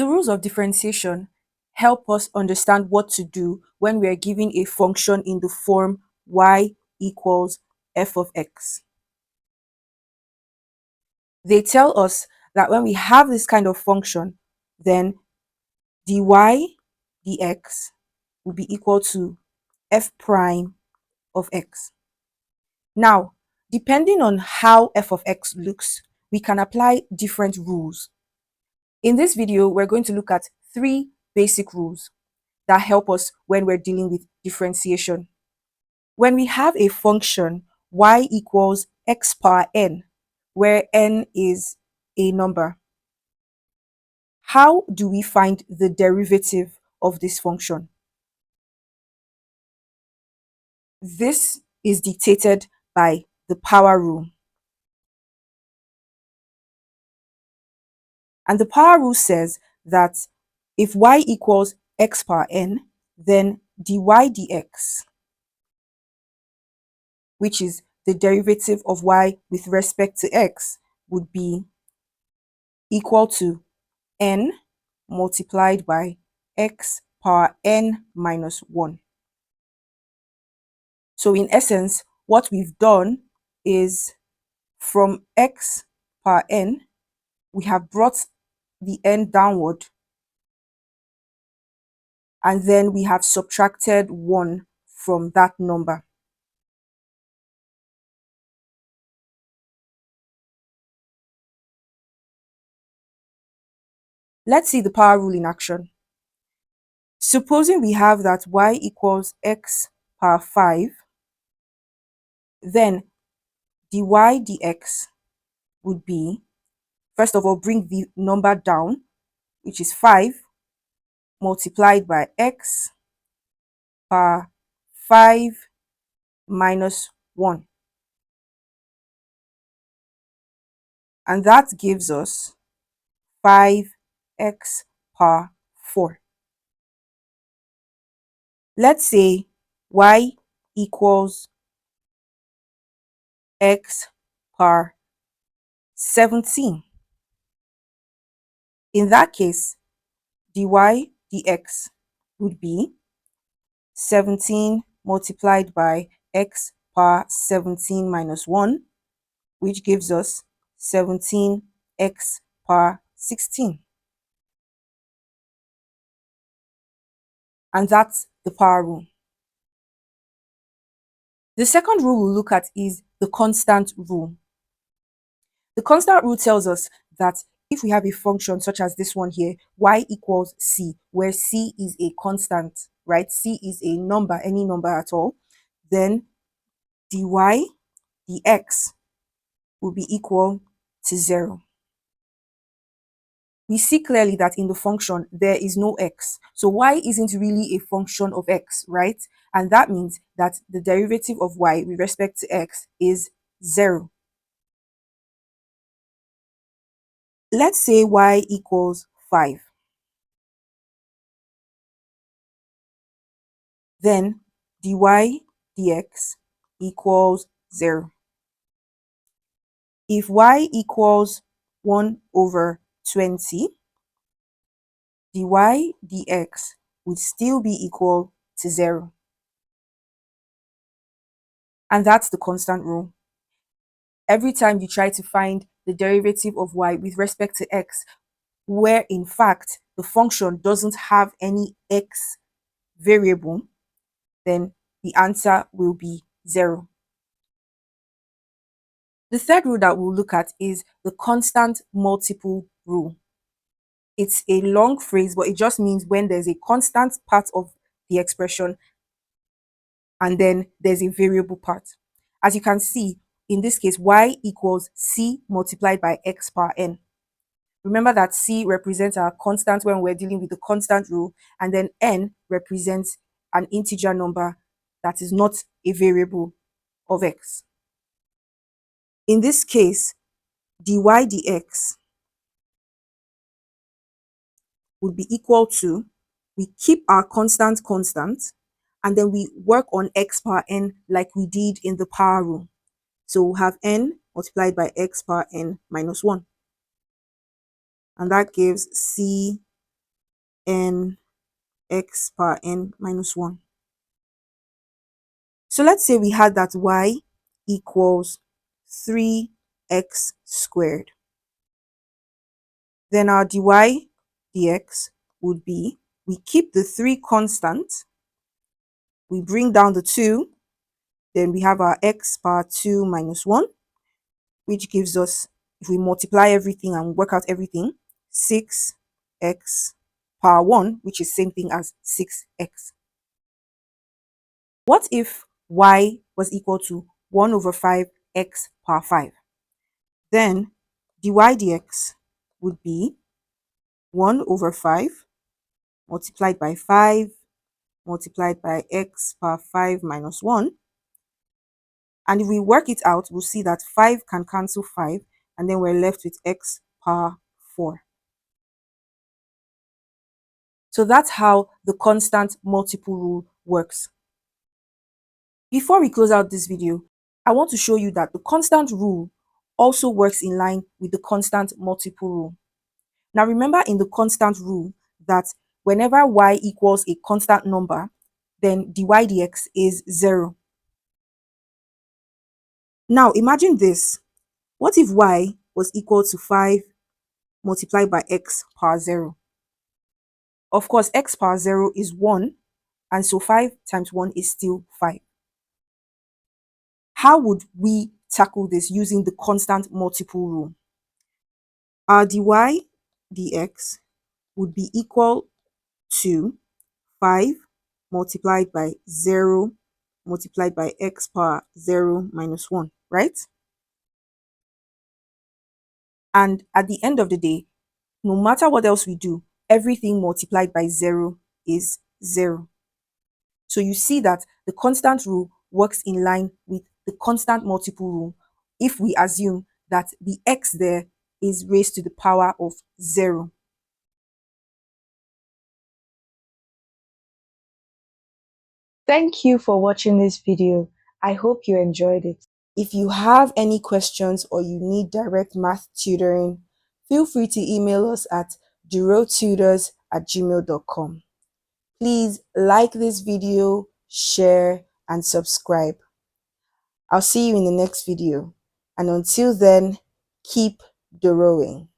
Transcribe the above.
The rules of differentiation help us understand what to do when we are given a function in the form y equals f of x. They tell us that when we have this kind of function, then dy dx will be equal to f prime of x. Now, depending on how f of x looks, we can apply different rules. In this video, we're going to look at 3 basic rules that help us when we're dealing with differentiation. When we have a function y equals x power n, where n is a number, how do we find the derivative of this function? This is dictated by the power rule. And the power rule says that if y equals x power n, then dy dx, which is the derivative of y with respect to x, would be equal to n multiplied by x power n minus 1. So in essence, what we've done is from x power n, we have brought the n downward, and then we have subtracted 1 from that number. Let's see the power rule in action. Supposing we have that y equals x power 5, then dy dx would be, first of all, bring the number down, which is 5 multiplied by x power 5 minus 1. And that gives us 5x power 4. Let's say y equals x power 17. In that case, dy dx would be 17 multiplied by x power 17 minus 1, which gives us 17x power 16. And that's the power rule. The second rule we'll look at is the constant rule. The constant rule tells us that if we have a function such as this one here, y equals c, where c is a constant, right? C is a number, any number at all, then dy dx will be equal to 0. We see clearly that in the function, there is no x. So y isn't really a function of x, right? And that means that the derivative of y with respect to x is 0. Let's say y equals 5. Then dy dx equals 0. If y equals 1 over 20, dy dx would still be equal to 0. And that's the constant rule. Every time you try to find the derivative of y with respect to x, where in fact the function doesn't have any x variable, then the answer will be 0. The third rule that we'll look at is the constant multiple rule. It's a long phrase, but it just means when there's a constant part of the expression and then there's a variable part. As you can see, in this case, y equals c multiplied by x power n. Remember that c represents our constant when we're dealing with the constant rule, and then n represents an integer number that is not a variable of x. In this case, dy dx would be equal to, we keep our constant, and then we work on x power n like we did in the power rule. So we'll have n multiplied by x power n minus 1. And that gives c n x power n minus 1. So let's say we had that y equals 3x squared. Then our dy dx would be, we keep the 3 constant, we bring down the 2, then we have our x power 2 minus 1, which gives us, if we multiply everything and work out everything, 6x power 1, which is same thing as 6x. What if y was equal to 1 over 5x power 5? Then dy dx would be 1 over 5 multiplied by 5 multiplied by x power 5 minus 1. And if we work it out, we'll see that 5 can cancel 5, and then we're left with x power 4. So that's how the constant multiple rule works. Before we close out this video, I want to show you that the constant rule also works in line with the constant multiple rule. Now remember in the constant rule that whenever y equals a constant number, then dy dx is 0. Now imagine this. What if y was equal to 5 multiplied by x power 0? Of course, x power 0 is 1, and so 5 times 1 is still 5. How would we tackle this using the constant multiple rule? Our dy dx would be equal to 5 multiplied by 0 multiplied by x power 0 minus 1, right? And at the end of the day, no matter what else we do, everything multiplied by 0 is 0. So you see that the constant rule works in line with the constant multiple rule if we assume that the x there is raised to the power of 0. Thank you for watching this video. I hope you enjoyed it. If you have any questions or you need direct math tutoring, feel free to email us at durotutors@gmail.com. Please like this video, share, and subscribe. I'll see you in the next video. And until then, keep Duroing.